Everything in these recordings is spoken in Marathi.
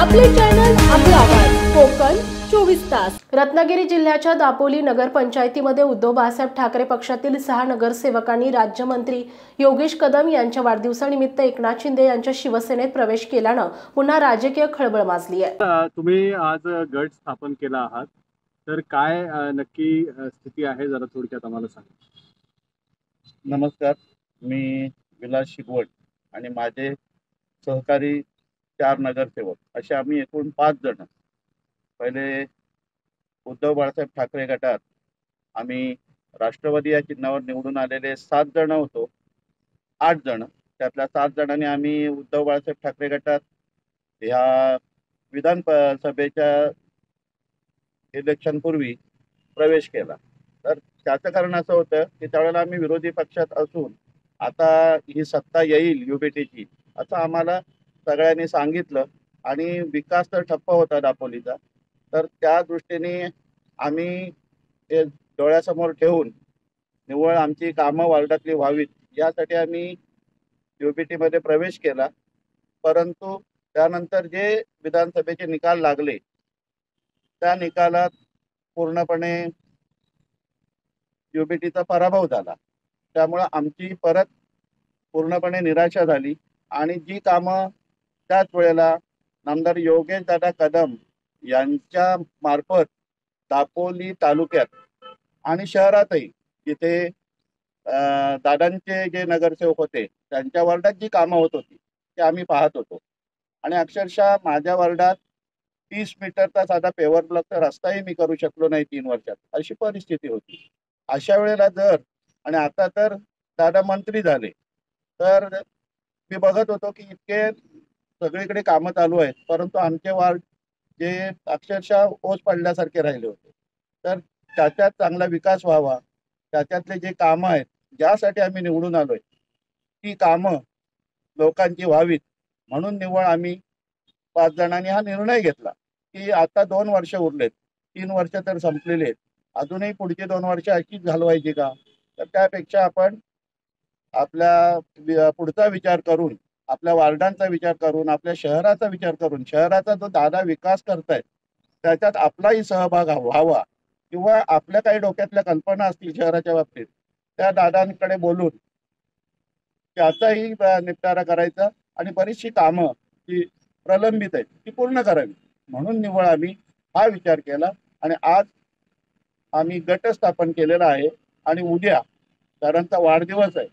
आपले चॅनल, आपला आवाज, कोकण 24 तास। रत्नागिरी जिल्ह्याच्या दापोली नगरपंचायतीमध्ये उद्धव बाळासाहेब ठाकरे पक्षातील 6 नगरसेवकांनी राज्यमंत्री योगेश कदम यांच्या वाढदिवसानिमित्त एकनाथ शिंदे यांच्या शिवसेनेत प्रवेश केल्यानं पुन्हा राजकीय खळबळ माजली आहे। तुम्ही आज गट स्थापन केला आहात, तर काय नक्की स्थिती आहे, जरा थोडक्यात आम्हाला सांगा। नमस्कार, मी विलास शिगवड आणि माझे सहकारी 4 नगरसेवक असे आम्ही एकूण 5 जण पहिले उद्धव बाळासाहेब ठाकरे गटात आम्ही राष्ट्रवादी या चिन्हावर निवडून आलेले 7 जण होतो। 8 जण, त्यातल्या 7 जणांनी आम्ही उद्धव बाळासाहेब ठाकरे गटात ह्या विधानसभेच्या इलेक्शनपूर्वी प्रवेश केला। तर त्याचं कारण असं होतं की त्यावेळेला आम्ही विरोधी पक्षात असून आता ही सत्ता येईल युबीटीची असं आम्हाला सगळ्यांनी सांगितलं आणि विकास तर ठप्प होता दापोलीचा। तर त्या दृष्टीने आम्ही हे डोळ्यासमोर ठेवून निव्वळ आमची कामं वार्डातली व्हावीत यासाठी आम्ही युबीटीमध्ये प्रवेश केला। परंतु त्यानंतर जे विधानसभेचे निकाल लागले त्या निकालात पूर्णपणे युबीटीचा पराभव झाला। त्यामुळे आमची परत पूर्णपणे निराशा झाली आणि जी कामं त्याच वेळेला नामदार योगेश दादा कदम यांच्या मार्फत दापोली तालुक्यात आणि शहरातही जिथे दादांचे जे नगरसेवक होते त्यांच्या वार्डात जी कामं होत होती ते आम्ही पाहत होतो आणि अक्षरशः माझ्या वार्डात 30 मीटरचा साधा पेवर ब्लॉकचा रस्ताही मी करू शकलो नाही 3 वर्षात, अशी परिस्थिती होती। अशा वेळेला जर आणि आता तर दादा मंत्री झाले तर मी बघत होतो की इतके सगळीकडे कामं चालू आहेत, परंतु आमचे वार्ड जे अक्षरशः ओस पडल्यासारखे राहिले होते। तर त्याच्यात चांगला विकास व्हावा, त्याच्यातले जे कामं आहेत ज्यासाठी आम्ही निवडून आलोय ती कामं लोकांची व्हावीत म्हणून निव्वळ आम्ही 5 जणांनी हा निर्णय घेतला की आता 2 वर्ष उरलेत, 3 वर्ष तर संपलेले आहेत, अजूनही पुढचे 2 वर्ष अशीच घालवायची का? तर त्यापेक्षा आपण आपल्या पुढचा विचार करून, आपल्या वार्डांचा विचार करून, आपल्या शहराचा विचार करून, शहराचा जो दादा विकास करतायत त्याच्यात आपलाही सहभाग व्हावा किंवा आपल्या काही डोक्यातल्या कल्पना असतील शहराच्या बाबतीत त्या दादांकडे बोलून त्याचाही निपटारा करायचा आणि बरीचशी कामं जी प्रलंबित आहेत ती पूर्ण करावी म्हणून निव्वळ आम्ही हा विचार केला आणि आज आम्ही गट स्थापन केलेला आहे आणि उद्या दादांचा वाढदिवस आहे,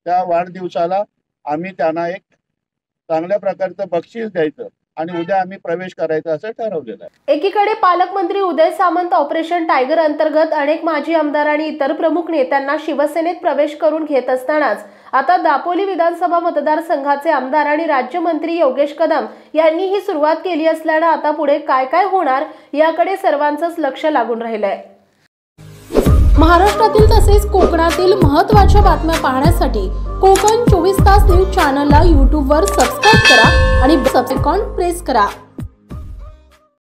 त्या वाढदिवसाला आम्ही त्यांना एक चांगल्या प्रकारचं बक्षीस द्यायचं आणि उद्या आम्ही प्रवेश करायचा असं ठरवलेलं आहे। एकीकडे पालकमंत्री उदय सामंत ऑपरेशन टायगर अंतर्गत अनेक माजी आमदार आणि इतर प्रमुख नेत्यांना शिवसेनेत प्रवेश करून घेत असतानाच आता दापोली विधानसभा मतदारसंघाचे आमदार आणि राज्यमंत्री योगेश कदम यांनी ही सुरुवात केली असल्यानं आता पुढे काय काय होणार याकडे सर्वांचंच लक्ष लागून राहिलंय। महाराष्ट्रातील तसेच कोकणातील महत्त्वाच्या बातम्या पाहण्यासाठी कोकण 24 तास न्यूज चॅनलला YouTube वर सबस्क्राइब करा आणि बेल आयकॉन प्रेस करा।